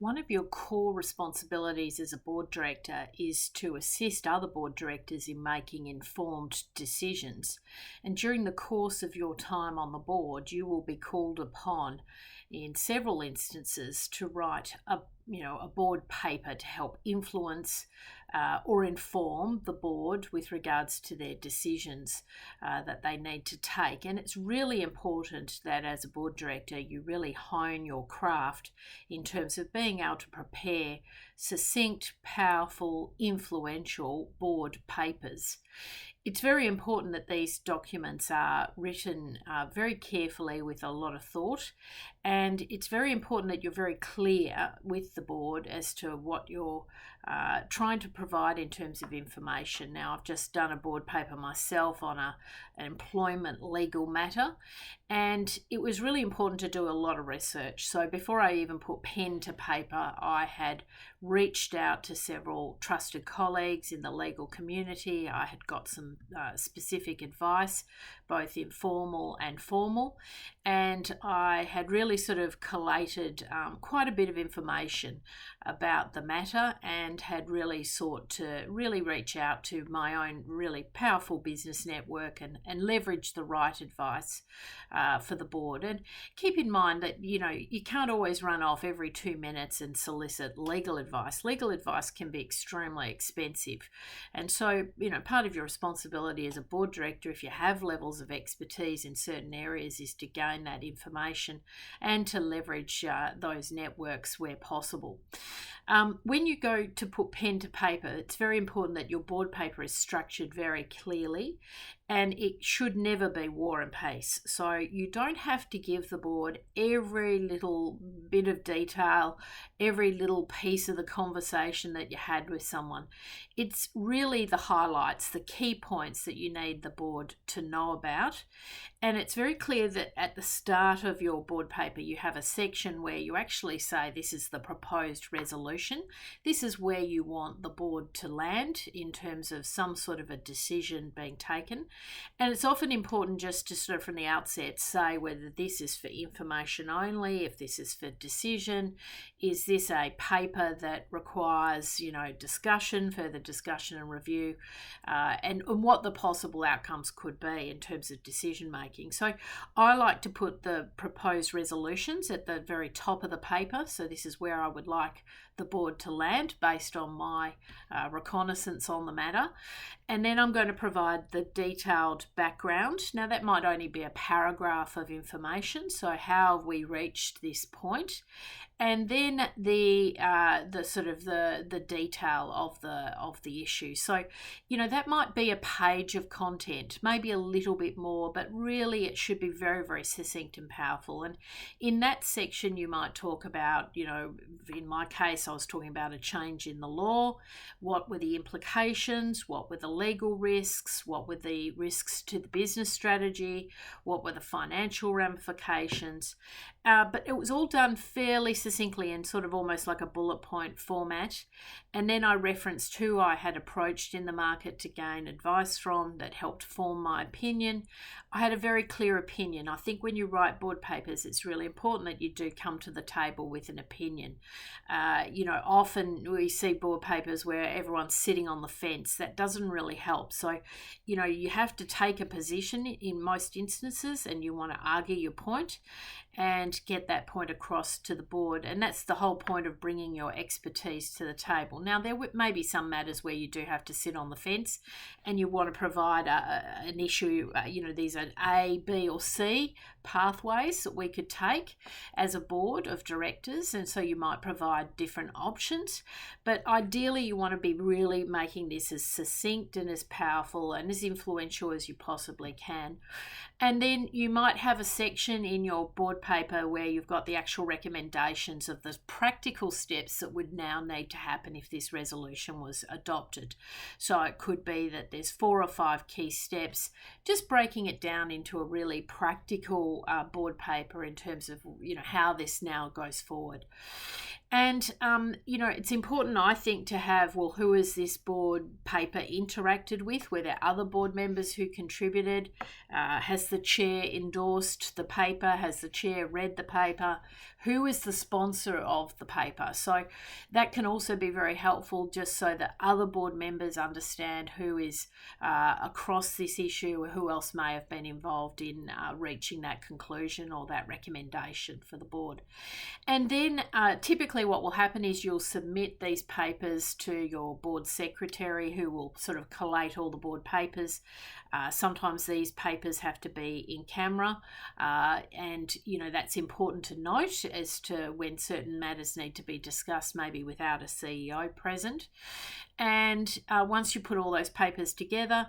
one of your core responsibilities as a board director is to assist other board directors in making informed decisions. And during the course of your time on the board, you will be called upon in several instances to write a board paper to help influence or inform the board with regards to their decisions that they need to take. And it's really important that as a board director, you really hone your craft in terms of being able to prepare succinct, powerful, influential board papers. It's very important that these documents are written very carefully with a lot of thought, and it's very important that you're very clear with the board as to what you're trying to provide in terms of information. Now, I've just done a board paper myself on an employment legal matter, and it was really important to do a lot of research. So before I even put pen to paper, I had reached out to several trusted colleagues in the legal community. I had got some specific advice, both informal and formal, and I had really sort of collated quite a bit of information about the matter and had really sought to really reach out to my own really powerful business network and leverage the right advice for the board. And keep in mind that, you can't always run off every 2 minutes and solicit legal advice. Legal advice can be extremely expensive. And so, part of your responsibility as a board director, if you have levels of expertise in certain areas, is to gain that information and to leverage those networks where possible. When you go to put pen to paper, it's very important that your board paper is structured very clearly, and it should never be war and peace. So you don't have to give the board every little bit of detail, every little piece of the conversation that you had with someone. It's really the highlights, the key points that you need the board to know about. And it's very clear that at the start of your board paper, you have a section where you actually say this is the proposed resolution. This is where you want the board to land in terms of some sort of a decision being taken. And it's often important just to sort of from the outset say whether this is for information only, if this is for decision, is this a paper that requires, discussion, further discussion and review, and what the possible outcomes could be in terms of decision making. So I like to put the proposed resolutions at the very top of the paper. So this is where I would like the board to land based on my reconnaissance on the matter. And then I'm going to provide the detailed background. Now that might only be a paragraph of information. So how have we reached this point? And then the detail of the issue. So, that might be a page of content, maybe a little bit more, but really it should be very, very succinct and powerful. And in that section, you might talk about, in my case, I was talking about a change in the law. What were the implications? What were the legal risks? What were the risks to the business strategy? What were the financial ramifications? But it was all done fairly succinctly in sort of almost like a bullet point format. And then I referenced who I had approached in the market to gain advice from that helped form my opinion. I had a very clear opinion. I think when you write board papers, it's really important that you do come to the table with an opinion. Often we see board papers where everyone's sitting on the fence. That doesn't really help. So, you have to take a position in most instances and you want to argue your point and get that point across to the board. And that's the whole point of bringing your expertise to the table. Now, there may be some matters where you do have to sit on the fence and you want to provide an issue, these are A, B or C pathways that we could take as a board of directors. And so you might provide different options. But ideally, you want to be really making this as succinct and as powerful and as influential as you possibly can. And then you might have a section in your board paper where you've got the actual recommendations of the practical steps that would now need to happen if this resolution was adopted. So it could be that there's 4 or 5 key steps, just breaking it down into a really practical board paper in terms of how this now goes forward. And, it's important, I think, to have, who has this board paper interacted with? Were there other board members who contributed? Has the chair endorsed the paper? Has the chair read the paper? who is the sponsor of the paper. So that can also be very helpful, just so that other board members understand who is across this issue, or who else may have been involved in reaching that conclusion or that recommendation for the board. And then typically what will happen is you'll submit these papers to your board secretary, who will sort of collate all the board papers. Sometimes these papers have to be in camera, and that's important to note as to when certain matters need to be discussed, maybe without a CEO present. And once you put all those papers together,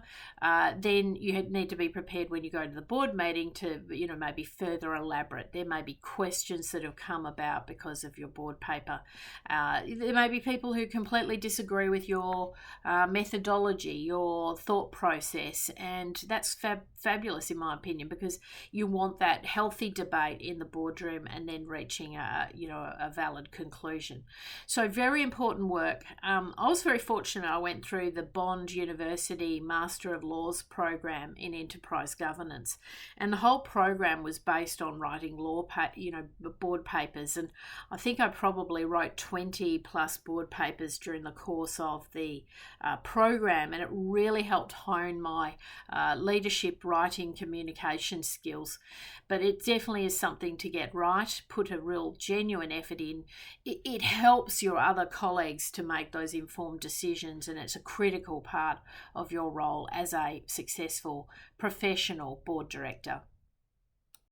then you need to be prepared when you go to the board meeting to, maybe further elaborate. There may be questions that have come about because of your board paper. There may be people who completely disagree with your methodology, your thought process, and that's fabulous in my opinion, because you want that healthy debate in the boardroom and then reaching a valid conclusion. So very important work. I was very fortunate. I went through the Bond University Master of Laws program in Enterprise Governance, and the whole program was based on writing board papers. And I think I probably wrote 20 plus board papers during the course of the program, and it really helped hone my leadership, writing, communication skills. But it definitely is something to get right, put a real genuine effort in. It helps your other colleagues to make those informed decisions, and it's a critical part of your role as a successful professional board director.